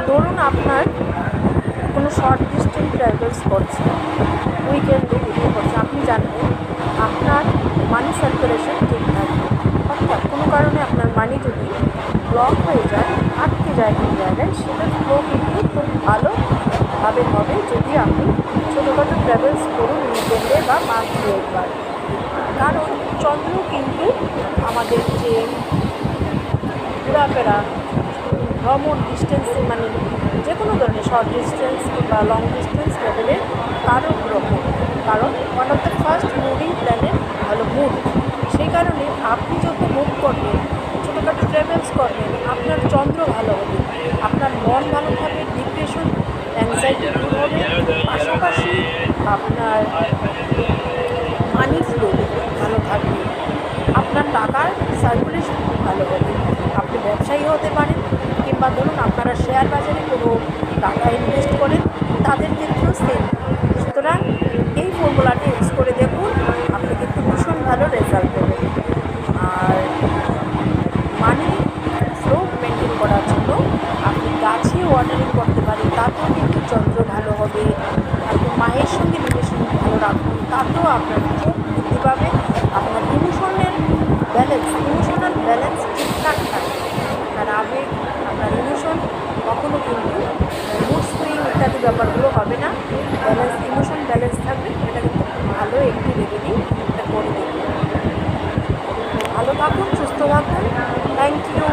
ধরুন আপনার কোনো শর্ট ডিস্টেন্স ট্রাভেলস করছে, উইকেন্ডে বেরিয়ে পড়ছে, আপনি জানবেন আপনার মানি সার্কুলেশন ঠিক থাকবে। অর্থাৎ কোনো কারণে আপনার মানি যদি ব্লক হয়ে যায়, আটকে যায় কোনো জায়গায়, সেটার ফ্লো কিন্তু খুব ভালোভাবে হবে যদি আপনি ছোটোখাটো ট্রাভেলস করুন উইকেন্ডে বা মান্থলি একবার। কারণ চন্দ্র কিন্তু আমাদের যে ঘোরাফেরা, ভ্রমণ, ডিস্টেন্স মানে যে কোনো ধরনের শর্ট ডিস্টেন্স বা লং ডিস্টেন্স ট্রাভেলের কারক গ্রহ। কারণ one of the first moving planet হলো মুন। সেই কারণে আপনি যত মুভ করবেন, ছোটোখাটো ট্রাভেলস করবেন, আপনার চন্দ্র ভালো হবে, আপনার মন ভালো থাকবে, ডিপ্রেশন, অ্যাংজাইটি দূর হবে, পাশাপাশি আপনার মানি ফ্লো ভালো থাকবে, আপনার টাকার সার্কুলেশন খুব ভালো হবে। আপনি ব্যবসায়ী হতে পারেন, কিংবা ধরুন আপনারা শেয়ার বাজারে কোনো টাকা ইনভেস্ট করেন, তাদের ক্ষেত্রেও সেম। সুতরাং এই ফর্মুলাটি ইউজ করে দেখুন, আপনি কিন্তু ভীষণ ভালো রেজাল্ট দেবেন। আর মানি ফ্লো মেনটেন করার জন্য আপনি গাছে ওয়াটারিং করতে পারেন, তাতেও কিন্তু চন্দ্র ভালো হবে। আপনি মায়ের সঙ্গে রিলেশন ভালো রাখুন, তাতেও আপনার খুব বৃদ্ধি পাবে। আপনার ইমোশনাল ব্যালেন্স ঠিকঠাক থাকবে। আপনার আবেগ, আপনার ইমোশন কখনো কিন্তু মুড সুইং ইত্যাদি ব্যাপারগুলো হবে না। ইমোশন ব্যালেন্স থাকবে। এটা কিন্তু ভালো একটি রেমেডি, এটা করে দেবে। ভালো থাকুন, সুস্থ থাকুন। Thank you.